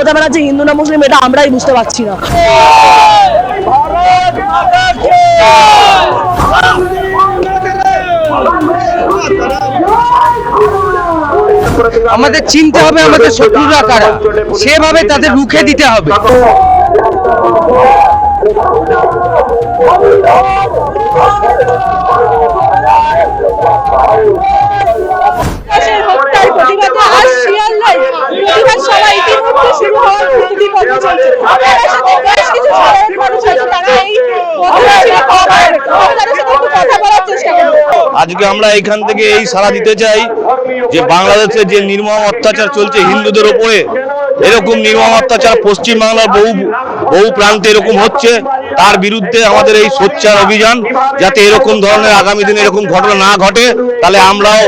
মমতা ব্যানার্জি হিন্দু না মুসলিম এটা আমরাই বুঝতে পারছি না। আমাদের চিনতে হবে আমাদের শত্রুরা কারা, সেভাবে তাদের রুখে দিতে হবে। আজকে আমরা এখান থেকে এই সাড়া দিতে চাই যে বাংলাদেশে যে নির্মম অত্যাচার চলছে হিন্দুদের উপরে, এরকম নির্মম অত্যাচার পশ্চিম বাংলার বহু প্রান্তে এরকম হচ্ছে, তার বিরুদ্ধে আমাদের এই সোচ্চার অভিযান, যাতে এরকম ধরনের আগামী দিনে এরকম ঘটনা না ঘটে, তাহলে আমরাও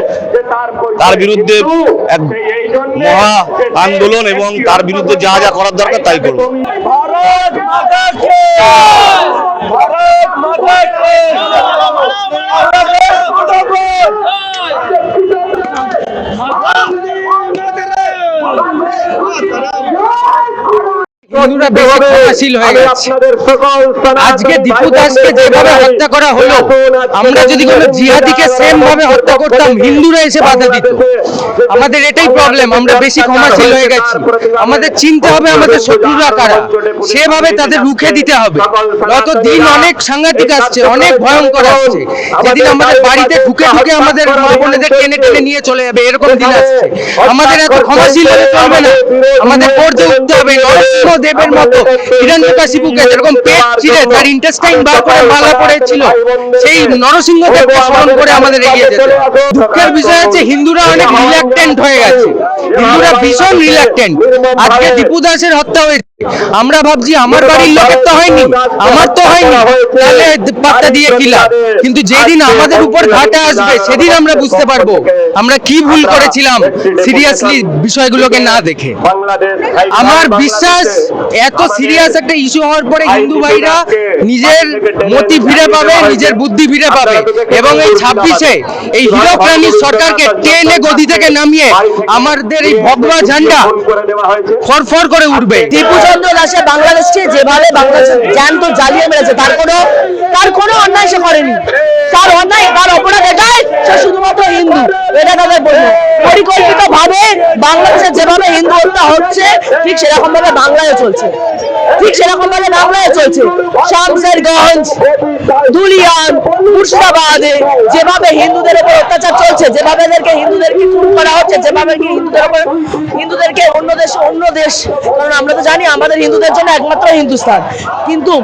তার বিরুদ্ধে এক মহা আন্দোলন এবং তার বিরুদ্ধে যা যা করার দরকার তাই করব। হিন্দুরা বেশি ক্ষমাশীল হয়ে গেছে। আজকে দীপু দাসকে যেভাবে হত্যা করা হলো, আমরা যদি কোনো জিহাদিকে সেম ভাবে হত্যা করতাম, হিন্দুরা এসে বাধা দিত। আমাদের এটাই প্রবলেম, আমরা বেশি ক্ষমাশীল হয়ে গেছি। আমাদের চিনতে হবে আমাদের শত্রুরা কারা, সেভাবে তাদের রুখে দিতে হবে। গত দিন অনেক সাংঘাতিক আসছে, অনেক ভয়ঙ্কর আসছে, যেদিন আমাদের বাড়িতে ঢুকে ঢুকে আমাদের মা বোনেদের টেনে টেনে নিয়ে চলে যাবে, এরকম দিন আসছে। আমাদের এত ক্ষমাশীল হলে চলবে না, আমাদের গর্জে উঠতে হবে। দেবের মতো হিরণ্যকশিপুকে যেরকম পেট চিরে তার ইন্টেস্টাইন বার করে মালা পড়েছিল, সেই নরসিংহ দেবকে স্মরণ করে আমাদের এগিয়ে যেতে। দুঃখের বিষয় হচ্ছে হিন্দুরা অনেক রিল্যাক্টেন্ট হয়ে গেছে, হিন্দুরা ভীষণ রিল্যাক্টেন্ট। আজকে দীপু দাসের হত্যা হয়েছে, আমরা ভাবছি আমার বাড়ির লোকের তো হয়নি, আমার তো হয়নি, তাহলে পাত্তা দিয়ে কি লাভ? কিন্তু যেদিন আমাদের উপর ঘাটে আসবে সেদিন আমরা বুঝতে পারবো আমরা কি ভুল করেছিলাম সিরিয়াসলি বিষয়গুলোকে না দেখে। আমার বিশ্বাস এত সিরিয়াস একটা ইস্যু হওয়ার পরে হিন্দু ভাইরা নিজের মতি ফিরে পাবে, নিজের বুদ্ধি ফিরে পাবে, এবং এই 26-এ এই হীরক রানীর সরকারকে টেনে গদি থেকে নামিয়ে আমাদের এই ভগবা ঝান্ডা ফরফর করে উঠবে। দীপু চন্দ্র দাসে বাংলাদেশকে যেভাবে বাংলাদেশ জ্যান্ত জ্বালিয়ে মেরেছে, তার কোনো অন্যায় সে করেনি। তার অন্যায়, তার অপরাধ এটাই সে শুধুমাত্র হিন্দু, এটা তাদের বলবো। পরিকল্পিত ভাবে বাংলাদেশে যেভাবে হিন্দু হত্যা হচ্ছে, ঠিক সেরকম ভাবে বাংলায় চলছে, শামসেরগঞ্জ, ধুলিয়ান, মুর্শিদাবাদে যেভাবে হিন্দুদের উপর অত্যাচার চলছে, যেভাবে হিন্দুদেরকে খুন করা হচ্ছে, যেভাবে হিন্দুদেরকে অন্য দেশ, কারণ আমরা তো জানি আমাদের হিন্দুদের জন্য একমাত্র হিন্দুস্তান, কিন্তু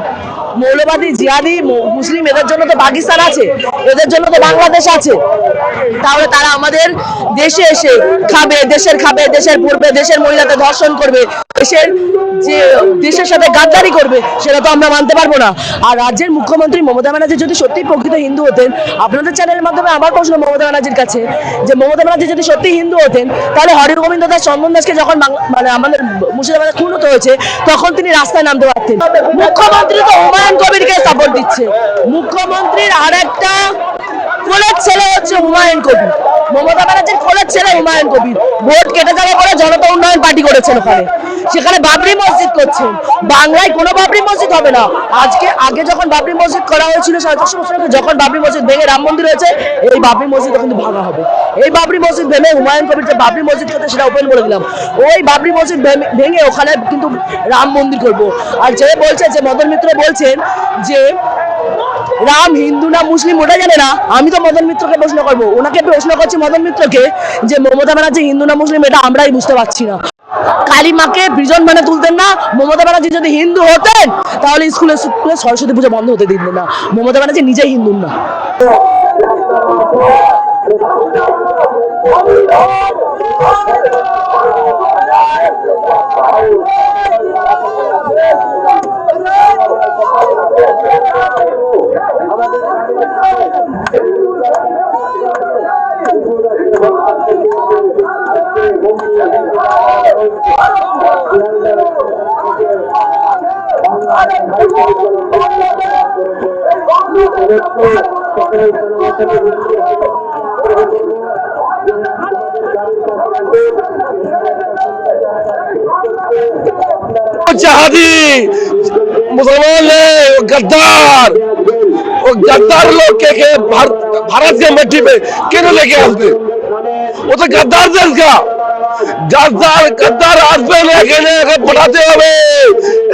মৌলবাদী জিহাদি মুসলিম এদের জন্য তো পাকিস্তান আছে, এদের জন্য তো বাংলাদেশ আছে। তাহলে তারা আমাদের দেশে এসে খাবে, দেশের পূর্বে দেশের মহিলাদের ধর্ষণ করবে, দেশের সাথে গাদ্দারি করবে, সেটা তো আমরা মানতে পারবো না। আর রাজ্যের মুখ্যমন্ত্রী মমতা ব্যানার্জি যদি সত্যি প্রকৃত হিন্দু হতেন, আপনাদের চ্যানেলের মাধ্যমে আমার প্রশ্ন মমতা ব্যানার্জির কাছে, যে মমতা ব্যানার্জি যদি সত্যি হিন্দু হতেন, তাহলে হরিগোবিন্দ দাস, চন্দন দাসকে যখন মানে আমাদের মুর্শিদাবাদে খুন হতে হয়েছে, তখন তিনি রাস্তায় নামতে পারতেন। মুখ্যমন্ত্রী তো হুমায়ুন কবিরকে সাপোর্ট দিচ্ছে। মুখ্যমন্ত্রীর আর একটা কোলের ছেলে হচ্ছে হুমায়ুন কবির, মমতা ব্যানার্জির কোলের ছেলে হুমায়ুন কবির। ভোট কেটে যাওয়ার পরে জনতা উন্নয়ন পার্টি করেছেন ওখানে, সেখানে বাবরি মসজিদ করছেন। বাংলায় কোনো বাবরি মসজিদ হবে না। আগে যখন বাবরি মসজিদ করা হয়েছিল 450 বছর আগে, যখন বাবরি মসজিদ ভেঙে রাম মন্দির হয়েছে, এই বাবরি মসজিদ কিন্তু ভাঙা হবে। এই বাবরি মসজিদ ভেঙে হুমায়ুন কবির যে বাবরি মসজিদ করতে, সেটা ওপেন করে দিলাম, ওই বাবরি মসজিদ ভেঙে ওখানে কিন্তু রাম মন্দির করবো। আর যে বলছে, যে মদন মিত্র বলছেন যে রাম হিন্দু না মুসলিম ওটা জানে না, আমি তো মদন মিত্রকে প্রশ্ন করবো, ওনাকে প্রশ্ন করছি মদন মিত্রকে, যে মমতা ব্যানার্জি হিন্দু না মুসলিম এটা আমরাই বুঝতে পারছি না। কালী মাকে প্রিজন মানে তুলতেন না, মমতা ব্যানার্জি যদি হিন্দু হতেন তাহলে স্কুলে সরস্বতী পুজো বন্ধ হতে দিতেন না। মমতা ব্যানার্জি নিজেই হিন্দু না। Thank you. जहादी मुसलमान है, वो गद्दार लोग के भारत के मिट्टी पे क्यों लेके आते? वो तो गद्दार देश का गद्दाর আসবে না, এখানে পাঠাতে হবে।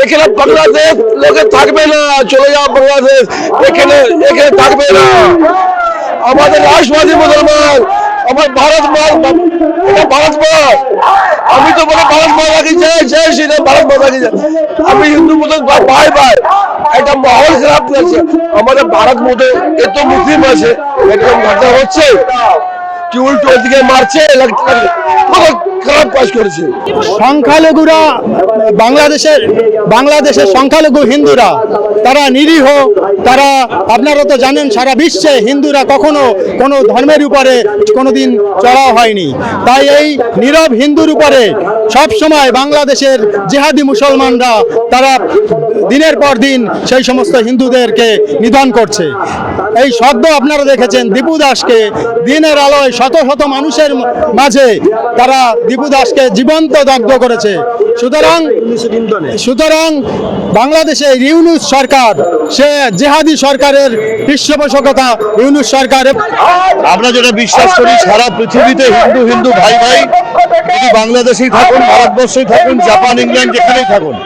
এখানে বাংলাদেশ লোকে থাকবে না, চলে যাও বাংলাদেশ, এখানে থাকবে না। আমাদের রাষ্ট্রবাদী মুসলমান, আমার ভারত মা, এটা ভারত মা। আমি তো বলে ভারত মা রাখি জয় শ্রীরাম, ভারত মা রাখি। আমি হিন্দু মুসলমান ভাই ভাই, একটা মাহল খারাপ করেছে আমাদের ভারত মধ্যে। এত মুসলিম আছে, এরকম ঘটনা হচ্ছে কি উল্টো দিকে মারছে, খারাপ কাজ করেছে। সংখ্যালঘুরা বাংলাদেশের সংখ্যালঘু হিন্দুরা তারা নিরীহ, তারা আপনারা তো জানেন সারা বিশ্বে হিন্দুরা কখনো কোনো ধর্মের উপরে কোনোদিন চড়াও হয়নি। তাই এই নীরব হিন্দুর উপরে সব সময় বাংলাদেশের জিহাদি মুসলমানরা তারা দিনের পর দিন সেই সমস্ত হিন্দুদেরকে নিধন করছে। এই সদ্য আপনারা দেখেছেন দীপু দাসকে দিনের আলোয় শত শত মানুষের মাঝে তারা দীপু দাসকে জীবন্ত দগ্ধ করেছে। সুতরাং বাংলাদেশে ইউনূস সরকার, সে জিহাদি সরকারের পৃষ্ঠপোষকতা ইউনূস সরকার। আমরা যেটা বিশ্বাস করি, সারা পৃথিবীতে হিন্দু ভাই ভাই, যদি বাংলাদেশেই থাকুন, ভারতবর্ষেই থাকুন, জাপান, ইংল্যান্ড, যেখানেই থাকুন।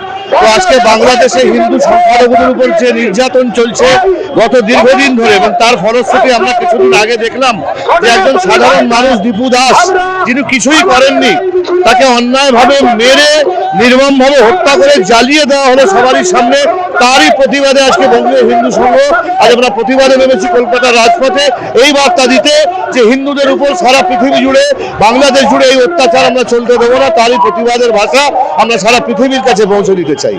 তো আজকে বাংলাদেশে হিন্দু সংখ্যালঘুদের উপর যে নির্যাতন চলছে গত দীর্ঘদিন ধরে, এবং তার ফলশ্রুতি আমরা কিছুদিন আগে দেখলাম যে একজন সাধারণ মানুষ দীপু দাস, যিনি কিছুই করেননি, তাকে অন্যায়ভাবে মেরে নির্মমভাবে হত্যা করে জ্বালিয়ে দেওয়া হলো সবারই সামনে। তারই প্রতিবাদে আজকে বঙ্গীয় হিন্দু সংঘ আজ আমরা প্রতিবাদে নেমেছি কলকাতার রাজপথে, এই বার্তা দিতে যে হিন্দুদের উপর সারা পৃথিবী জুড়ে, বাংলাদেশ জুড়ে এই অত্যাচার আমরা চলতে দেবো না। তারই প্রতিবাদের ভাষা আমরা সারা পৃথিবীর কাছে পৌঁছে দিতে চাই।